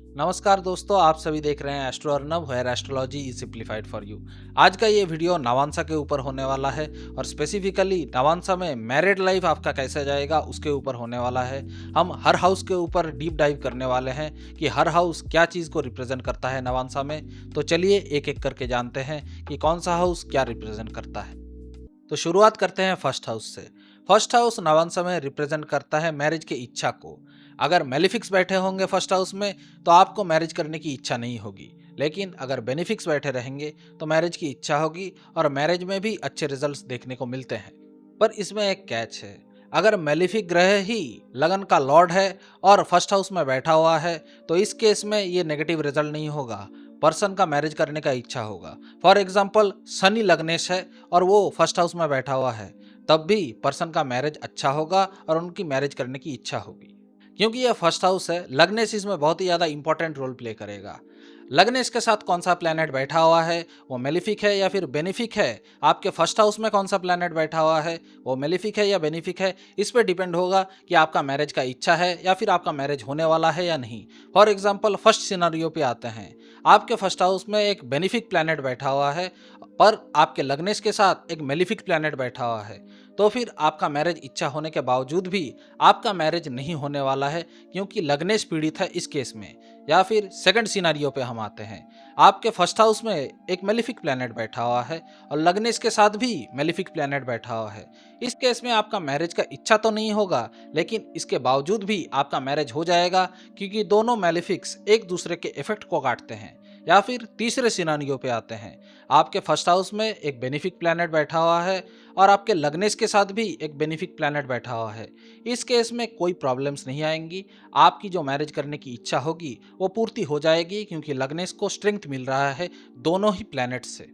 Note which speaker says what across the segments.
Speaker 1: नमस्कार दोस्तों, आप सभी देख रहे हैं astro Arnab, where astrology is simplified for you. आज का ये वीडियो नवांसा के ऊपर होने वाला है और स्पेसिफिकली नवांसा में मैरिड लाइफ आपका कैसे जाएगा उसके ऊपर होने वाला है। हम हर हाउस के ऊपर डीप डाइव करने वाले हैं कि हर हाउस क्या चीज़ को रिप्रेजेंट करता है नवांसा में। तो चलिए एक एक करके जानते हैं कि कौन सा हाउस क्या रिप्रेजेंट करता है। तो शुरुआत करते हैं फर्स्ट हाउस से। फर्स्ट हाउस नवांसा में रिप्रेजेंट करता है मैरिज की इच्छा को। अगर मेलिफिक्स बैठे होंगे फर्स्ट हाउस में तो आपको मैरिज करने की इच्छा नहीं होगी, लेकिन अगर बेनिफिक्स बैठे रहेंगे तो मैरिज की इच्छा होगी और मैरिज में भी अच्छे रिजल्ट्स देखने को मिलते हैं। पर इसमें एक कैच है, अगर मेलिफिक ग्रह ही लगन का लॉर्ड है और फर्स्ट हाउस में बैठा हुआ है तो इस केस में ये नेगेटिव रिजल्ट नहीं होगा, पर्सन का मैरिज करने का इच्छा होगा। फॉर एग्जाम्पल शनि लग्नेश है और वो फर्स्ट हाउस में बैठा हुआ है, तब भी पर्सन का मैरिज अच्छा होगा और उनकी मैरिज करने की इच्छा होगी। क्योंकि ये फर्स्ट हाउस है, लग्नेश इसमें बहुत ही ज़्यादा इंपॉर्टेंट रोल प्ले करेगा। लग्नेश के साथ कौन सा प्लैनेट बैठा हुआ है, वो मेलिफिक है या फिर बेनिफिक है। आपके फर्स्ट हाउस में कौन सा प्लैनेट बैठा हुआ है, वो मेलिफिक है या बेनिफिक है, इस पर डिपेंड होगा कि आपका मैरिज का इच्छा है या फिर आपका मैरिज होने वाला है या नहीं। फॉर एग्जाम्पल फर्स्ट सिनारियो पे आते हैं, आपके फर्स्ट हाउस में एक बेनिफिक प्लैनेट बैठा हुआ है पर आपके लग्नेश के साथ एक मेलिफिक प्लैनेट बैठा हुआ है, तो फिर आपका मैरिज इच्छा होने के बावजूद भी आपका मैरिज नहीं होने वाला है, क्योंकि लग्नेश पीड़ित है इस केस में। या फिर सेकंड सिनारियो पे हम आते हैं, आपके फर्स्ट हाउस में एक मेलिफिक प्लैनेट बैठा हुआ है और लग्नेश के साथ भी मेलिफिक प्लैनेट बैठा हुआ है। इस केस में आपका मैरिज का इच्छा तो नहीं होगा, लेकिन इसके बावजूद भी आपका मैरिज हो जाएगा, क्योंकि दोनों मेलिफिक्स एक दूसरे के इफेक्ट को काटते हैं। या फिर तीसरे सिनारियो पे आते हैं, आपके फर्स्ट हाउस में एक बेनिफिक प्लैनेट बैठा हुआ है और आपके लग्नेश के साथ भी एक बेनिफिक प्लैनेट बैठा हुआ है। इस केस में कोई प्रॉब्लम्स नहीं आएंगी, आपकी जो मैरिज करने की इच्छा होगी वो पूर्ति हो जाएगी, क्योंकि लग्नेश को स्ट्रेंथ मिल रहा है दोनों ही प्लैनेट से।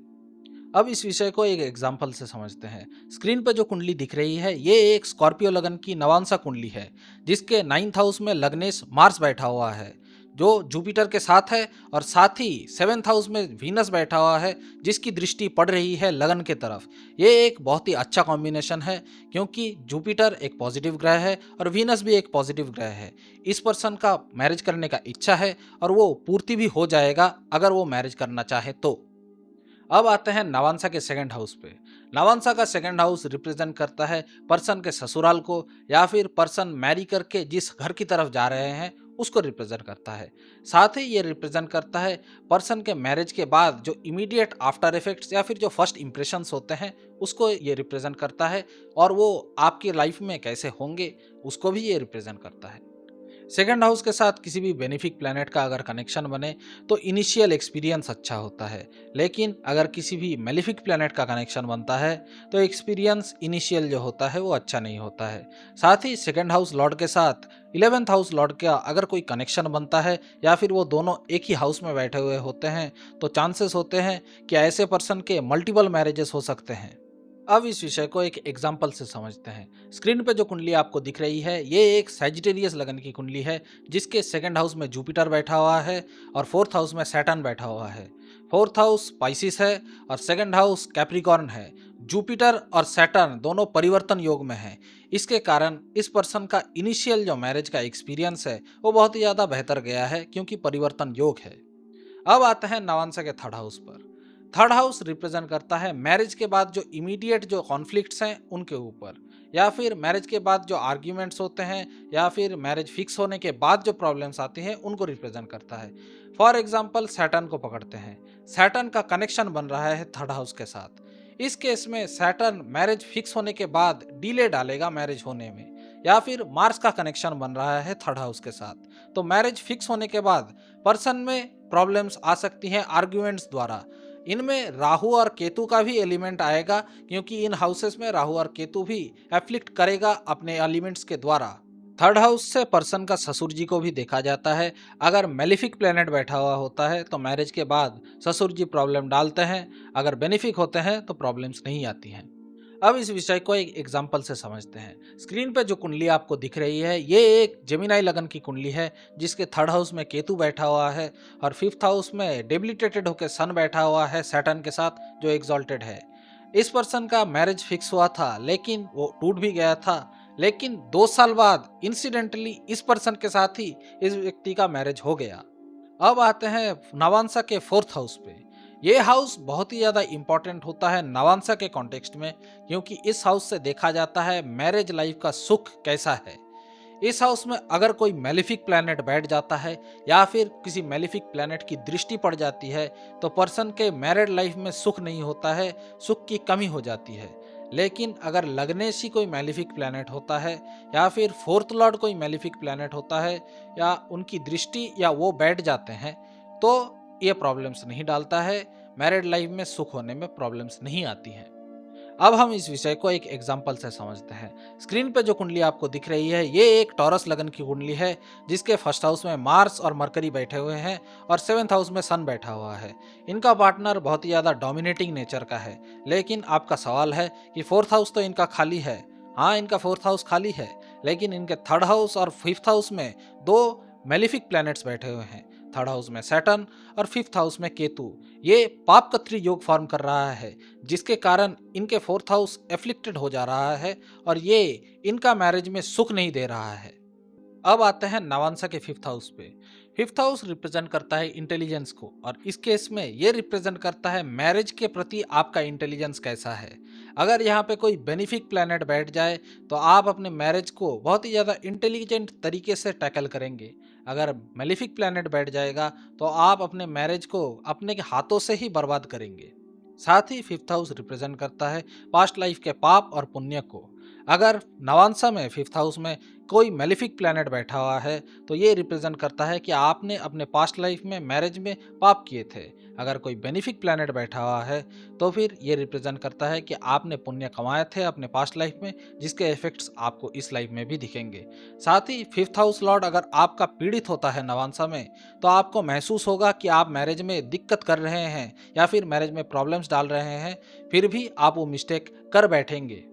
Speaker 1: अब इस विषय को एक एग्जाम्पल से समझते हैं। स्क्रीन पर जो कुंडली दिख रही है ये एक स्कॉर्पियो लगन की नवांसा कुंडली है, जिसके 9th हाउस में लग्नेश मार्स बैठा हुआ है जो जुपिटर के साथ है, और साथ ही 7th हाउस में वीनस बैठा हुआ है जिसकी दृष्टि पड़ रही है लगन के तरफ। ये एक बहुत ही अच्छा कॉम्बिनेशन है, क्योंकि जुपिटर एक पॉजिटिव ग्रह है और वीनस भी एक पॉजिटिव ग्रह है। इस पर्सन का मैरिज करने का इच्छा है और वो पूर्ति भी हो जाएगा अगर वो मैरिज करना चाहे तो। अब आते हैं नवांसा के सेकंड हाउस पे। नवांसा का सेकंड हाउस रिप्रेजेंट करता है पर्सन के ससुराल को, या फिर पर्सन मैरी करके जिस घर की तरफ जा रहे हैं उसको रिप्रेजेंट करता है। साथ ही ये रिप्रेजेंट करता है पर्सन के मैरिज के बाद जो इमीडिएट आफ्टर इफेक्ट्स या फिर जो फर्स्ट इंप्रेशंस होते हैं उसको ये रिप्रेजेंट करता है, और वो आपकी लाइफ में कैसे होंगे उसको भी ये रिप्रेजेंट करता है। सेकंड हाउस के साथ किसी भी बेनिफिक प्लैनेट का अगर कनेक्शन बने तो इनिशियल एक्सपीरियंस अच्छा होता है, लेकिन अगर किसी भी मेलिफिक प्लैनेट का कनेक्शन बनता है तो एक्सपीरियंस इनिशियल जो होता है वो अच्छा नहीं होता है। साथ ही सेकंड हाउस लॉर्ड के साथ 11th हाउस लॉर्ड का अगर कोई कनेक्शन बनता है या फिर वो दोनों एक ही हाउस में बैठे हुए होते हैं तो चांसेस होते हैं कि ऐसे पर्सन के मल्टीपल मैरिजेस हो सकते हैं। अब इस विषय को एक एग्जाम्पल से समझते हैं। स्क्रीन पे जो कुंडली आपको दिख रही है ये एक सैजिटेरियस लगन की कुंडली है, जिसके सेकंड हाउस में जुपिटर बैठा हुआ है और फोर्थ हाउस में सैटर्न बैठा हुआ है। फोर्थ हाउस पाइसिस है और सेकंड हाउस कैप्रिकॉर्न है। जुपिटर और सैटर्न दोनों परिवर्तन योग में हैं। इसके कारण इस पर्सन का इनिशियल जो मैरिज का एक्सपीरियंस है वो बहुत ही ज़्यादा बेहतर गया है, क्योंकि परिवर्तन योग है। अब आते हैं नवांसा के थर्ड हाउस पर। थर्ड हाउस रिप्रेजेंट करता है मैरिज के बाद जो इमीडिएट जो कॉन्फ्लिक्ट्स हैं उनके ऊपर, या फिर मैरिज के बाद जो आर्ग्यूमेंट्स होते हैं, या फिर मैरिज फिक्स होने के बाद जो प्रॉब्लम्स आती हैं उनको रिप्रेजेंट करता है। फॉर एग्जाम्पल सैटर्न को पकड़ते हैं, सैटर्न का कनेक्शन बन रहा है थर्ड हाउस के साथ। इस केस में सैटर्न मैरिज फिक्स होने के बाद डिले डालेगा मैरिज होने में। या फिर मार्स का कनेक्शन बन रहा है थर्ड हाउस के साथ, तो मैरिज फिक्स होने के बाद पर्सन में प्रॉब्लम्स आ सकती हैं आर्ग्यूमेंट्स द्वारा। इनमें राहु और केतु का भी एलिमेंट आएगा, क्योंकि इन हाउसेस में राहु और केतु भी एफ्लिक्ट करेगा अपने एलिमेंट्स के द्वारा। थर्ड हाउस से पर्सन का ससुर जी को भी देखा जाता है। अगर मेलिफिक प्लेनेट बैठा हुआ होता है तो मैरिज के बाद ससुर जी प्रॉब्लम डालते हैं, अगर बेनिफिक होते हैं तो प्रॉब्लम्स नहीं आती हैं। अब इस विषय को एक एग्जाम्पल से समझते हैं। स्क्रीन पे जो कुंडली आपको दिख रही है ये एक जेमिनाई लगन की कुंडली है, जिसके थर्ड हाउस में केतु बैठा हुआ है और फिफ्थ हाउस में डेबिलिटेटेड होकर सन बैठा हुआ है सैटर्न के साथ जो एग्जॉल्टेड है। इस पर्सन का मैरिज फिक्स हुआ था लेकिन वो टूट भी गया था, लेकिन 2 साल बाद इंसिडेंटली इस पर्सन के साथ ही इस व्यक्ति का मैरिज हो गया। अब आते हैं नवांसा के फोर्थ हाउस पे। ये हाउस बहुत ही ज़्यादा इंपॉर्टेंट होता है नवांसा के कॉन्टेक्स्ट में, क्योंकि इस हाउस से देखा जाता है मैरिज लाइफ का सुख कैसा है। इस हाउस में अगर कोई मेलिफिक प्लैनेट बैठ जाता है या फिर किसी मेलिफिक प्लैनेट की दृष्टि पड़ जाती है तो पर्सन के मैरिड लाइफ में सुख नहीं होता है, सुख की कमी हो जाती है। लेकिन अगर लग्नेशी कोई मेलिफिक प्लैनेट होता है या फिर फोर्थ लॉर्ड कोई मेलिफिक प्लैनेट होता है या उनकी दृष्टि या वो बैठ जाते हैं तो ये प्रॉब्लम्स नहीं डालता है, मैरिड लाइफ में सुख होने में प्रॉब्लम्स नहीं आती हैं। अब हम इस विषय को एक एग्जाम्पल से समझते हैं। स्क्रीन पे जो कुंडली आपको दिख रही है ये एक टॉरस लगन की कुंडली है, जिसके फर्स्ट हाउस में मार्स और मरकरी बैठे हुए हैं और सेवेंथ हाउस में सन बैठा हुआ है। इनका पार्टनर बहुत ही ज़्यादा डोमिनेटिंग नेचर का है। लेकिन आपका सवाल है कि फोर्थ हाउस तो इनका खाली है। हाँ, इनका फोर्थ हाउस खाली है, लेकिन इनके थर्ड हाउस और फिफ्थ हाउस में दो मेलिफिक प्लैनेट्स बैठे हुए हैं। थर्ड हाउस में सैटर्न और फिफ्थ हाउस में केतु। ये पापकत्री योग फॉर्म कर रहा है, जिसके कारण इनके फोर्थ हाउस एफ्लिक्टेड हो जा रहा है और ये इनका मैरिज में सुख नहीं दे रहा है। अब आते हैं नवांसा के फिफ्थ हाउस पे। फिफ्थ हाउस रिप्रेजेंट करता है इंटेलिजेंस को और इस केस में ये रिप्रेजेंट करता है मैरिज के प्रति आपका इंटेलिजेंस कैसा है। अगर यहाँ पे कोई बेनिफिक प्लैनेट बैठ जाए तो आप अपने मैरिज को बहुत ही ज़्यादा इंटेलिजेंट तरीके से टैकल करेंगे। अगर मेलिफिक प्लैनेट बैठ जाएगा तो आप अपने मैरिज को अपने के हाथों से ही बर्बाद करेंगे। साथ ही फिफ्थ हाउस रिप्रेजेंट करता है पास्ट लाइफ के पाप और पुण्य को। अगर नवांसा में फिफ्थ हाउस में कोई मेलिफिक प्लैनेट बैठा हुआ है तो ये रिप्रेजेंट करता है कि आपने अपने पास्ट लाइफ में मैरिज में पाप किए थे। अगर कोई बेनिफिक प्लैनेट बैठा हुआ है तो फिर ये रिप्रेजेंट करता है कि आपने पुण्य कमाए थे अपने पास्ट लाइफ में, जिसके इफेक्ट्स आपको इस लाइफ में भी दिखेंगे। साथ ही फिफ्थ हाउस लॉर्ड अगर आपका पीड़ित होता है नवांसा में तो आपको महसूस होगा कि आप मैरिज में दिक्कत कर रहे हैं या फिर मैरिज में प्रॉब्लम्स डाल रहे हैं, फिर भी आप वो मिस्टेक कर बैठेंगे।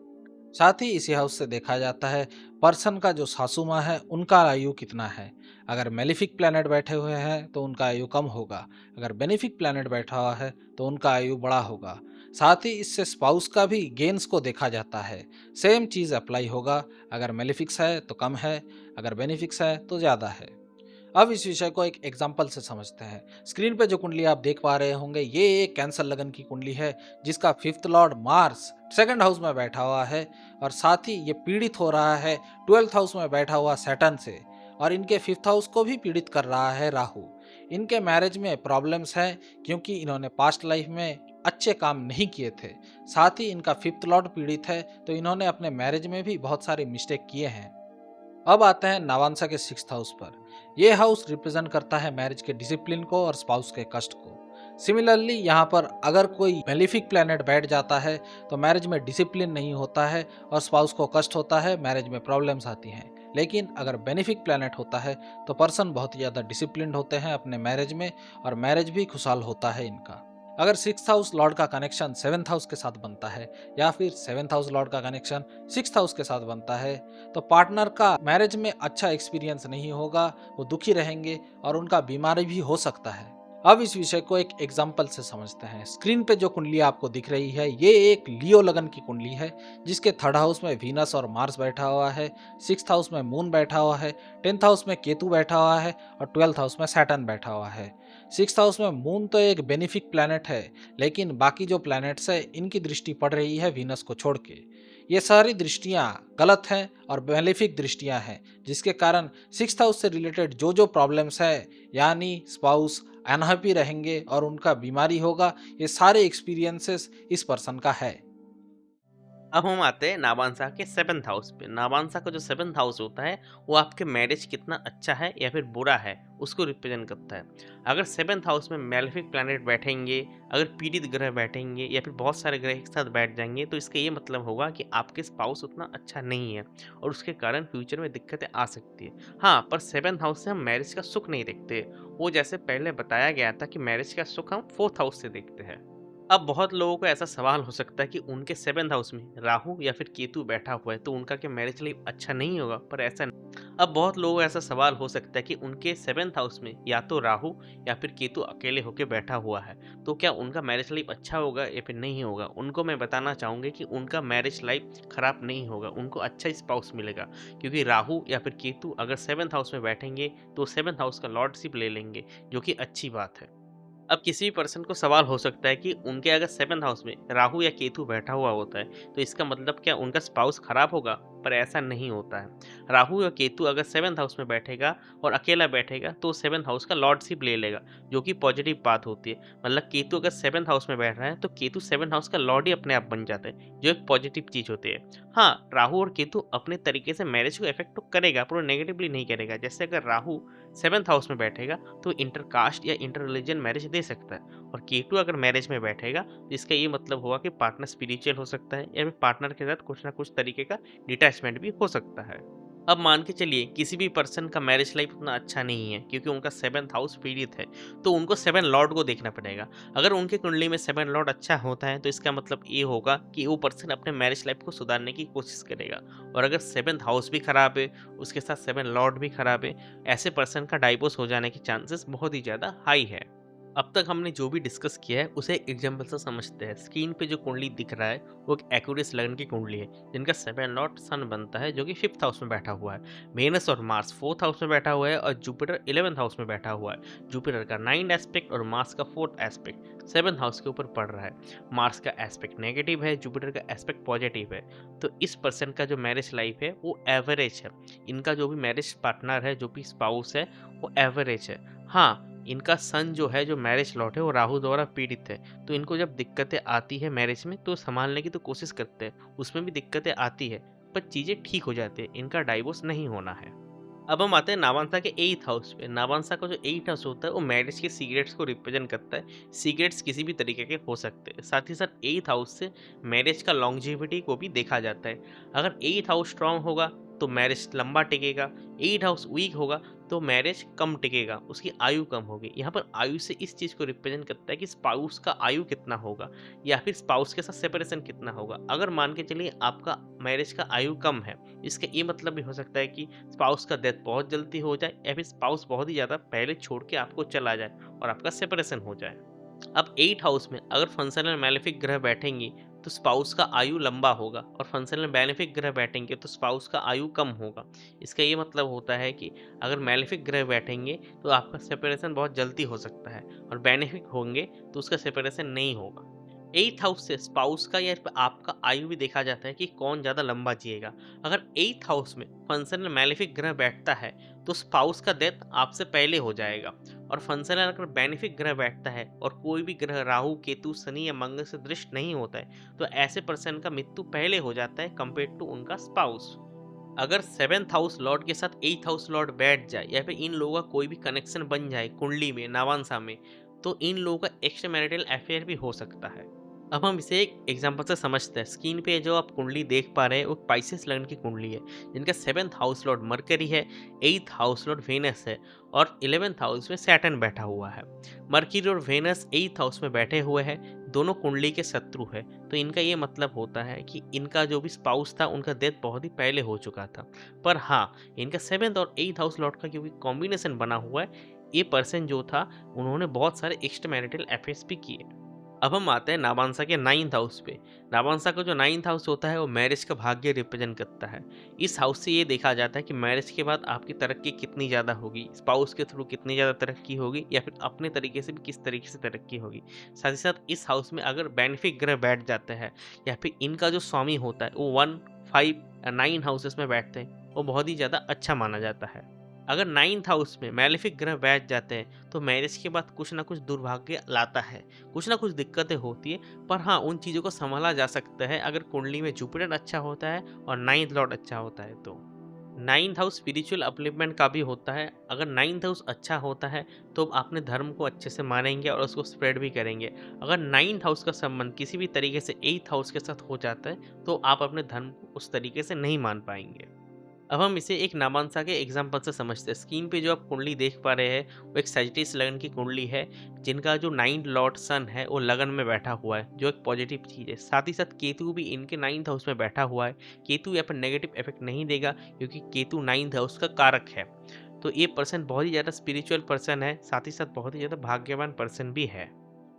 Speaker 1: साथ ही इसी हाउस से देखा जाता है पर्सन का जो सासू माँ है उनका आयु कितना है। अगर मेलिफिक प्लैनेट बैठे हुए हैं तो उनका आयु कम होगा, अगर बेनिफिक प्लैनेट बैठा हुआ है तो उनका आयु बड़ा होगा। साथ ही इससे स्पाउस का भी गेन्स को देखा जाता है। सेम चीज़ अप्लाई होगा, अगर मेलिफिक्स है तो कम है, अगर बेनिफिक्स है तो ज़्यादा है। अब इस विषय को एक एग्जाम्पल से समझते हैं। स्क्रीन पे जो कुंडली आप देख पा रहे होंगे ये एक कैंसर लगन की कुंडली है, जिसका fifth Lord Mars second house में बैठा हुआ है और साथ ही ये पीड़ित हो रहा है ट्वेल्थ हाउस में बैठा हुआ सैटर्न से, और इनके फिफ्थ हाउस को भी पीड़ित कर रहा है राहु। इनके मैरिज में प्रॉब्लम्स हैं क्योंकि इन्होंने पास्ट लाइफ में अच्छे काम नहीं किए थे। साथ ही इनका फिफ्थ लॉर्ड पीड़ित है तो इन्होंने अपने मैरिज में भी बहुत सारे मिस्टेक किए हैं। अब आते हैं नवांसा के सिक्स्थ हाउस पर। यह हाउस रिप्रेजेंट करता है मैरिज के डिसिप्लिन को और स्पाउस के कष्ट को। सिमिलरली यहाँ पर अगर कोई मेलिफिक प्लैनेट बैठ जाता है तो मैरिज में डिसिप्लिन नहीं होता है और स्पाउस को कष्ट होता है, मैरिज में प्रॉब्लम्स आती हैं। लेकिन अगर बेनिफिक प्लैनेट होता है तो पर्सन बहुत ही ज़्यादा डिसिप्लिन होते हैं अपने मैरिज में और मैरिज भी खुशहाल होता है इनका। अगर सिक्स्थ हाउस लॉर्ड का कनेक्शन सेवेंथ हाउस के साथ बनता है या फिर सेवेंथ हाउस लॉर्ड का कनेक्शन सिक्स्थ हाउस के साथ बनता है तो पार्टनर का मैरिज में अच्छा एक्सपीरियंस नहीं होगा, वो दुखी रहेंगे और उनका बीमारी भी हो सकता है। अब इस विषय को एक एग्जाम्पल से समझते हैं। स्क्रीन पे जो कुंडली आपको दिख रही है ये एक लियो लगन की कुंडली है, जिसके थर्ड हाउस में वीनस और मार्स बैठा हुआ है, सिक्स्थ हाउस में मून बैठा हुआ है, टेंथ हाउस में केतु बैठा हुआ है और ट्वेल्थ हाउस में सैटर्न बैठा हुआ है। सिक्स्थ हाउस में मून तो एक बेनिफिक प्लैनेट है, लेकिन बाकी जो प्लैनेट्स है इनकी दृष्टि पड़ रही है वीनस को छोड़ के। ये सारी दृष्टियाँ गलत हैं और बेनिफिक दृष्टियाँ हैं, जिसके कारण सिक्स्थ हाउस से रिलेटेड जो जो प्रॉब्लम्स है यानी स्पाउस अनहैप्पी रहेंगे और उनका बीमारी होगा, ये सारे एक्सपीरियंसेस इस पर्सन का है।
Speaker 2: अब हम आते हैं नाबांसा के सेवन्थ हाउस पे। नाबांसा का जो सेवन्थ हाउस होता है वो आपके मैरिज कितना अच्छा है या फिर बुरा है उसको रिप्रेजेंट करता है। अगर सेवन्थ हाउस में मैलेफिक प्लैनेट बैठेंगे, अगर पीड़ित ग्रह बैठेंगे या फिर बहुत सारे ग्रह एक साथ बैठ जाएंगे तो इसका ये मतलब होगा कि आपके स्पाउस उतना अच्छा नहीं है और उसके कारण फ्यूचर में दिक्कतें आ सकती है। हाँ, पर सेवन्थ हाउस से हम मैरिज का सुख नहीं देखते। वो जैसे पहले बताया गया था कि मैरिज का सुख हम फोर्थ हाउस से देखते हैं। अब बहुत लोगों को ऐसा सवाल हो सकता है कि उनके 7th हाउस में राहु या फिर केतु बैठा हुआ है तो उनका क्या मैरिज लाइफ अच्छा नहीं होगा? पर ऐसा नहीं। अब बहुत लोगों को ऐसा सवाल हो सकता है कि उनके 7th हाउस में या तो राहु या फिर केतु अकेले होके बैठा हुआ है, तो क्या उनका मैरिज लाइफ अच्छा होगा या फिर नहीं होगा? उनको मैं बताना चाहूँगा कि उनका मैरिज लाइफ खराब नहीं होगा, उनको अच्छा स्पाउस मिलेगा, क्योंकि राहु या फिर केतु अगर 7th हाउस में बैठेंगे तो 7th हाउस का लॉर्डशिप ले लेंगे, जो कि अच्छी बात है। अब किसी भी पर्सन को सवाल हो सकता है कि उनके अगर 7th हाउस में राहु या केतु बैठा हुआ होता है तो इसका मतलब क्या उनका स्पाउस खराब होगा? पर ऐसा नहीं होता है। राहु या केतु अगर 7th हाउस में बैठेगा और अकेला बैठेगा तो 7th हाउस का लॉर्डशिप ले लेगा, जो कि पॉजिटिव बात होती है। मतलब केतु अगर 7th हाउस में बैठ रहा है तो केतु 7th हाउस का लॉर्ड ही अपने आप बन जाता है, जो एक पॉजिटिव चीज होती है। हाँ, राहु और केतु अपने तरीके से मैरिज को इफेक्ट तो करेगा, पर नेगेटिवली नहीं करेगा। जैसे अगर राहु 7th हाउस में बैठेगा तो इंटरकास्ट या इंटर रिलीजन मैरिज दे सकता है, और केतु अगर मैरिज में बैठेगा तो इसका ये मतलब होगा कि पार्टनर स्पिरिचुअल हो सकता है या फिर पार्टनर के साथ कुछ ना कुछ तरीके का डिटैचमेंट भी हो सकता है। अब मान के चलिए किसी भी पर्सन का मैरिज लाइफ उतना अच्छा नहीं है क्योंकि उनका 7th हाउस पीड़ित है, तो उनको 7 लॉर्ड को देखना पड़ेगा। अगर उनकी कुंडली में 7 लॉर्ड अच्छा होता है तो इसका मतलब ये होगा कि वो पर्सन अपने मैरिज लाइफ को सुधारने की कोशिश करेगा। और अगर 7th हाउस भी खराब है, उसके साथ 7 लॉर्ड भी खराब है, ऐसे पर्सन का डाइवोर्स हो जाने के चांसेस बहुत ही ज़्यादा हाई है। अब तक हमने जो भी डिस्कस किया है उसे एक एग्जाम्पल से समझते हैं। स्क्रीन पे जो कुंडली दिख रहा है वो एक एक्वेरियस लगन की कुंडली है, जिनका 7 लॉर्ड सन बनता है, जो कि 5th हाउस में बैठा हुआ है। वेनस और मार्स 4th हाउस में बैठा हुआ है और जुपिटर 11th हाउस में बैठा हुआ है। जुपिटर का 9th एस्पेक्ट और मार्स का 4th एस्पेक्ट 7th हाउस के ऊपर पड़ रहा है। मार्स का एस्पेक्ट नेगेटिव है, जुपिटर का एस्पेक्ट पॉजिटिव है। तो इस पर्सन का जो मैरिज लाइफ है वो एवरेज है। इनका जो भी मैरिज पार्टनर है, जो भी स्पाउस है, वो एवरेज है। हाँ, इनका सन जो है, जो मैरिज लॉट है, वो राहु द्वारा पीड़ित है, तो इनको जब दिक्कतें आती है मैरिज में तो संभालने की तो कोशिश करते हैं, उसमें भी दिक्कतें आती है, पर चीज़ें ठीक हो जाती है, इनका डाइवोर्स नहीं होना है। अब हम आते हैं नावांसा के 8th हाउस पे। नावांसा का जो 8th हाउस होता है वो मैरिज के सीक्रेट्स को रिप्रेजेंट करता है। सीक्रेट्स किसी भी तरीके के हो सकते हैं। साथ ही साथ 8th हाउस से मैरिज का लॉन्जिविटी को भी देखा जाता है। अगर 8th हाउस स्ट्रांग होगा तो मैरिज लंबा टिकेगा, 8th हाउस वीक होगा तो मैरिज कम टिकेगा, उसकी आयु कम होगी। यहाँ पर आयु से इस चीज़ को रिप्रेजेंट करता है कि स्पाउस का आयु कितना होगा या फिर स्पाउस के साथ सेपरेशन कितना होगा। अगर मान के चलिए आपका मैरिज का आयु कम है, इसका ये मतलब भी हो सकता है कि स्पाउस का डेथ बहुत जल्दी हो जाए या फिर स्पाउस बहुत ही ज़्यादा पहले छोड़ के आपको चला जाए और आपका सेपरेशन हो जाए। अब 8th हाउस में अगर फंक्शनल मैलेफिक ग्रह बैठेंगी तो स्पाउस का आयु लंबा होगा, और फंक्शनल बेनिफिक ग्रह बैठेंगे तो स्पाउस का आयु कम होगा। इसका ये मतलब होता है कि अगर मैलेफिक ग्रह बैठेंगे तो आपका सेपरेशन बहुत जल्दी हो सकता है, और बेनिफिक होंगे तो उसका सेपरेशन नहीं होगा। 8th हाउस से स्पाउस का या फिर आपका आयु भी देखा जाता है कि कौन ज़्यादा लंबा जिएगा। अगर 8th हाउस में फंक्शनल मैलेफिक ग्रह बैठता है तो स्पाउस का डेथ आपसे पहले हो जाएगा, और फंक्शनल अगर बेनिफिक ग्रह बैठता है और कोई भी ग्रह राहु केतु शनि या मंगल से दृष्ट नहीं होता है तो ऐसे पर्सन का मृत्यु पहले हो जाता है कंपेयर टू उनका स्पाउस। अगर 7th हाउस लॉर्ड के साथ 8th हाउस लॉर्ड बैठ जाए या फिर इन लोगों का कोई भी कनेक्शन बन जाए कुंडली में, नावांसा में, तो इन लोगों का एक्स्ट्रा मैरिटल अफेयर भी हो सकता है। अब हम इसे एक एग्जांपल से समझते हैं। स्क्रीन पे जो आप कुंडली देख पा रहे हैं वो पाइसेस लगन की कुंडली है, जिनका 7th हाउस लॉर्ड मरकरी है, 8th हाउस लॉर्ड वेनस है और 11th हाउस में सैटर्न बैठा हुआ है। मरकरी और वेनस 8th हाउस में बैठे हुए हैं, दोनों कुंडली के शत्रु है, तो इनका ये मतलब होता है कि इनका जो भी स्पाउस था उनका डेथ बहुत ही पहले हो चुका था। पर हाँ, इनका 7th और 8th हाउस लॉर्ड का क्योंकि कॉम्बिनेशन बना हुआ है, ये पर्सन जो था उन्होंने बहुत सारे एक्स्ट्रा मैरिटल अफेयर्स भी किए। अब हम आते हैं नाबांसा के 9th हाउस पे। नाबांसा का जो 9th हाउस होता है वो मैरिज का भाग्य रिप्रेजेंट करता है। इस हाउस से ये देखा जाता है कि मैरिज के बाद आपकी तरक्की कितनी ज़्यादा होगी, स्पाउस के थ्रू कितनी ज़्यादा तरक्की होगी या फिर अपने तरीके से भी किस तरीके से तरक्की होगी। साथ ही साथ इस हाउस में अगर बेनिफिक ग्रह बैठ जाते हैं या फिर इनका जो स्वामी होता है वो 1, 5 या 9 हाउसेस में बैठते हैं, वो बहुत ही ज़्यादा अच्छा माना जाता है। अगर 9th हाउस में मैलेफिक ग्रह बैठ जाते हैं तो मैरिज के बाद कुछ ना कुछ दुर्भाग्य लाता है, कुछ ना कुछ दिक्कतें होती है, पर हाँ, उन चीज़ों को संभाला जा सकता है अगर कुंडली में जुपिटर अच्छा होता है और 9th लॉर्ड अच्छा होता है तो। 9th हाउस स्पिरिचुअल अपलिफ्टमेंट का भी होता है। अगर 9th हाउस अच्छा होता है तो आप अपने धर्म को अच्छे से मानेंगे और उसको स्प्रेड भी करेंगे। अगर 9th हाउस का संबंध किसी भी तरीके से 8th हाउस के साथ हो जाता है तो आप अपने धर्म को उस तरीके से नहीं मान पाएंगे। अब हम इसे एक नामांसा के एग्जाम्पल से समझते हैं। स्क्रीन पे जो आप कुंडली देख पा रहे हैं वो एक सजिटेरियस लगन की कुंडली है, जिनका जो 9th लॉर्ड सन है वो लगन में बैठा हुआ है, जो एक पॉजिटिव चीज़ है। साथ ही साथ केतु भी इनके 9th हाउस में बैठा हुआ है। केतु यहाँ पर नेगेटिव इफेक्ट नहीं देगा, क्योंकि केतु 9th हाउस का कारक है। तो ये पर्सन बहुत ही ज़्यादा स्पिरिचुअल पर्सन है, साथ ही साथ बहुत ही ज़्यादा भाग्यवान पर्सन भी है।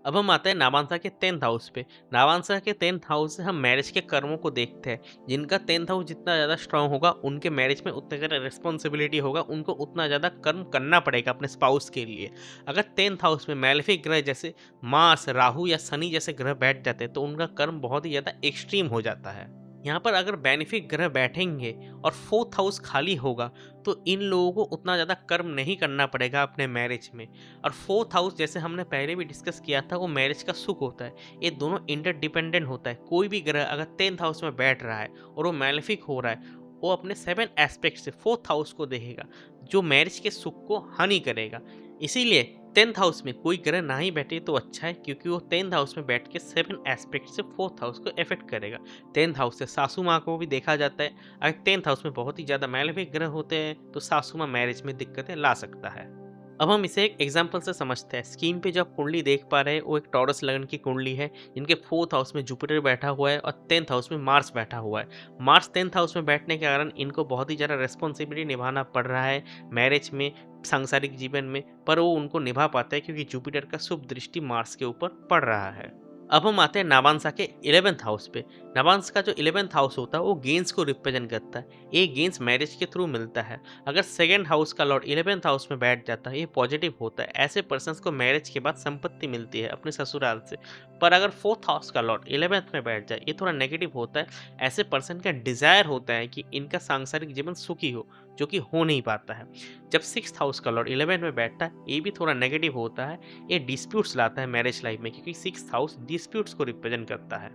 Speaker 2: अब हम आते हैं नामांसा के 10th हाउस पे। नामांसा के 10th हाउस से हम मैरिज के कर्मों को देखते हैं। जिनका 10th हाउस जितना ज़्यादा स्ट्रांग होगा, उनके मैरिज में उतना ज़्यादा रिस्पॉन्सिबिलिटी होगा, उनको उतना ज़्यादा कर्म करना पड़ेगा अपने स्पाउस के लिए। अगर 10th हाउस में मैलेफिक ग्रह जैसे मार्स, राहु या शनि जैसे ग्रह बैठ जाते हैं, तो उनका कर्म बहुत ही ज़्यादा एक्सट्रीम हो जाता है। यहाँ पर अगर बेनिफिक ग्रह बैठेंगे और 4th हाउस खाली होगा, तो इन लोगों को उतना ज़्यादा कर्म नहीं करना पड़ेगा अपने मैरिज में। और 4th हाउस जैसे हमने पहले भी डिस्कस किया था, वो मैरिज का सुख होता है। ये दोनों इंटरडिपेंडेंट होता है। कोई भी ग्रह अगर 10th हाउस में बैठ रहा है और वो मैलेफिक हो रहा है, वो अपने 7 एस्पेक्ट से 4th हाउस को देखेगा, जो मैरिज के सुख को हानि करेगा। इसीलिए 10th हाउस में कोई ग्रह ना ही बैठे तो अच्छा है, क्योंकि वो 10th हाउस में बैठ के 7 एस्पेक्ट से 4th हाउस को इफेक्ट करेगा। 10th हाउस से सासू माँ को भी देखा जाता है। अगर 10th हाउस में बहुत ही ज़्यादा मैलेफिक ग्रह होते हैं, तो सासू माँ मैरिज में दिक्कतें ला सकता है। अब हम इसे एक एग्जाम्पल से समझते हैं। स्क्रीन पे जो आप कुंडली देख पा रहे हैं, वो एक टॉरस लगन की कुंडली है, जिनके 4th हाउस में जुपिटर बैठा हुआ है और 10th हाउस में मार्स बैठा हुआ है। मार्स 10th हाउस में बैठने के कारण इनको बहुत ही ज़्यादा रेस्पॉन्सिबिलिटी निभाना पड़ रहा है मैरिज में, सांसारिक जीवन में, पर वो उनको निभा पाता है, क्योंकि जुपिटर का शुभ दृष्टि मार्स के ऊपर पड़ रहा है। अब हम आते हैं नाबांसा के 11th हाउस पे। नाबांसा का जो 11th हाउस होता है, वो गेन्स को रिप्रेजेंट करता है। ये गेन्स मैरिज के थ्रू मिलता है। अगर 2nd हाउस का लॉर्ड 11th हाउस में बैठ जाता है, ये पॉजिटिव होता है। ऐसे पर्सन्स को मैरिज के बाद संपत्ति मिलती है अपने ससुराल से। पर अगर 4th हाउस का लॉर्ड 11th में बैठ जाए, ये थोड़ा नेगेटिव होता है। ऐसे पर्सन का डिजायर होता है कि इनका सांसारिक जीवन सुखी हो, जो कि हो नहीं पाता है। जब 6th हाउस का लॉर्ड 11th में बैठता है, ये भी थोड़ा नेगेटिव होता है। ये डिस्प्यूट्स लाता है मैरिज लाइफ में, क्योंकि 6th हाउस डिस्प्यूट्स को रिप्रेजेंट करता है।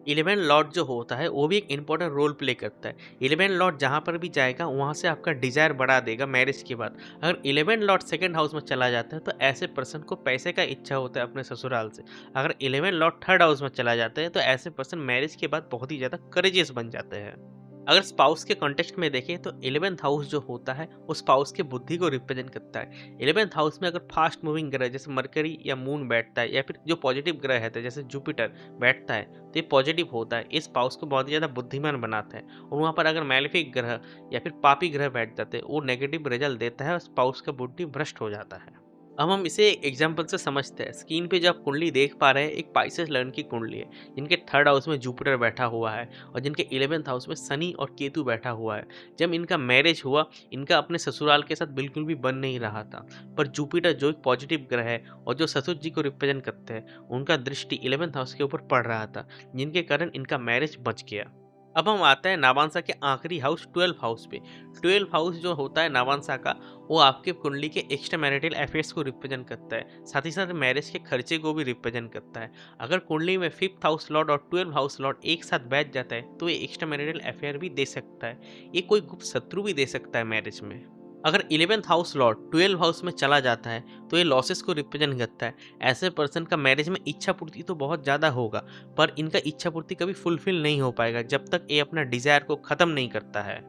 Speaker 2: 11 लॉर्ड जो होता है, वो भी एक इंपॉर्टेंट रोल प्ले करता है। 11 लॉर्ड जहाँ पर भी जाएगा, वहाँ से आपका डिजायर बढ़ा देगा मैरिज के बाद। अगर 11 लॉर्ड 2nd हाउस में चला जाता है, तो ऐसे पर्सन को पैसे का इच्छा होता है अपने ससुराल से। अगर 11 लॉर्ड 3rd हाउस में चला जाता है, तो ऐसे पर्सन मैरिज के बाद बहुत ही ज़्यादा करेजियस बन जाते हैं। अगर स्पाउस के कॉन्टेक्स्ट में देखें, तो 11th हाउस जो होता है, वो स्पाउस के बुद्धि को रिप्रेजेंट करता है। 11th हाउस में अगर फास्ट मूविंग ग्रह जैसे मरकरी या मून बैठता है, या फिर जो पॉजिटिव ग्रह रहते हैं जैसे जुपिटर बैठता है, तो ये पॉजिटिव होता है। इस स्पाउस को बहुत ही ज़्यादा बुद्धिमान बनाता है। और वहाँ पर अगर मैलेफिक ग्रह या फिर पापी ग्रह बैठ जाते हैं, वो नेगेटिव रिजल्ट देता है और स्पाउस का बुद्धि भ्रष्ट हो जाता है। अब हम इसे एक एग्जाम्पल से समझते हैं। स्क्रीन पे जो आप कुंडली देख पा रहे हैं, एक पाइसेस लगन की कुंडली है, जिनके 3rd हाउस में जुपिटर बैठा हुआ है और जिनके 11th हाउस में शनि और केतु बैठा हुआ है। जब इनका मैरिज हुआ, इनका अपने ससुराल के साथ बिल्कुल भी बन नहीं रहा था, पर जुपिटर जो एक पॉजिटिव ग्रह है और जो ससुर जी को रिप्रेजेंट करते हैं, उनका दृष्टि 11th हाउस के ऊपर पड़ रहा था, जिनके कारण इनका मैरिज बच गया। अब हम आते हैं नाबांसा के आखिरी हाउस 12th हाउस पे। 12th हाउस जो होता है नाबांसा का, वो आपके कुंडली के एक्स्ट्रा मैरिटल अफेयर्स को रिप्रेजेंट करता है, साथ ही साथ मैरिज के खर्चे को भी रिप्रेजेंट करता है। अगर कुंडली में 5th हाउस लॉर्ड और 12th हाउस लॉर्ड एक साथ बैठ जाता है, तो ये एक्स्ट्रा मैरिटल अफेयर भी दे सकता है। ये कोई गुप्त शत्रु भी दे सकता है मैरिज में। अगर 11th house Lord 12th house में चला जाता है, तो ये लॉसेस को रिप्रेजेंट करता है। ऐसे पर्सन का मैरिज में इच्छा पूर्ति तो बहुत ज़्यादा होगा, पर इनका इच्छा पूर्ति कभी फुलफिल नहीं हो पाएगा जब तक ये अपना डिजायर को ख़त्म नहीं करता है।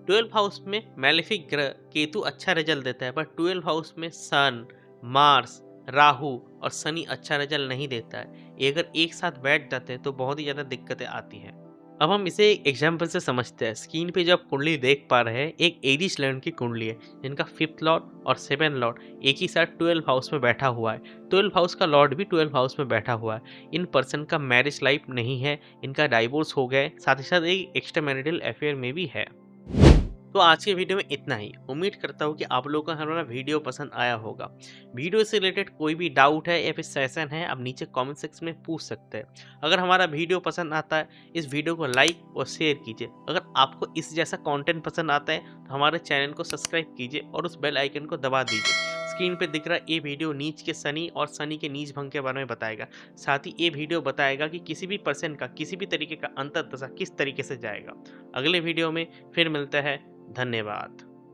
Speaker 2: 12th हाउस में मैलेफिक ग्रह केतु अच्छा रिजल्ट देता है, पर 12th हाउस में सन, मार्स, राहु और शनि अच्छा रिजल्ट नहीं देता है। ये अगर एक साथ बैठ जाते हैं, तो बहुत ही ज़्यादा दिक्कतें आती हैं। अब हम इसे एक एग्जाम्पल से समझते हैं। स्क्रीन पे जो आप कुंडली देख पा रहे हैं, एक एरिस लगन की कुंडली है, जिनका 5th लॉर्ड और 7th लॉर्ड एक ही साथ 12th हाउस में बैठा हुआ है। 12th हाउस का लॉर्ड भी 12th हाउस में बैठा हुआ है। इन पर्सन का मैरिज लाइफ नहीं है, इनका डाइवोर्स हो गया है, साथ ही साथ एक एक्स्ट्रा मैरिटल अफेयर में भी है। तो आज के वीडियो में इतना ही। उम्मीद करता हूँ कि आप लोगों को हमारा वीडियो पसंद आया होगा। वीडियो से रिलेटेड कोई भी डाउट है या फिर सेशन है, आप नीचे कमेंट सेक्शन में पूछ सकते हैं। अगर हमारा वीडियो पसंद आता है, इस वीडियो को लाइक और शेयर कीजिए। अगर आपको इस जैसा कंटेंट पसंद आता है, तो हमारे चैनल को सब्सक्राइब कीजिए और उस बेल आइकन को दबा दीजिए। स्क्रीन पे दिख रहा ये वीडियो नीच के शनि और शनि के नीच भंग के बारे में बताएगा। साथ ही ये वीडियो बताएगा कि किसी भी पर्सन का किसी भी तरीके का अंतर्दशा किस तरीके से जाएगा। अगले वीडियो में फिर मिलता है। धन्यवाद।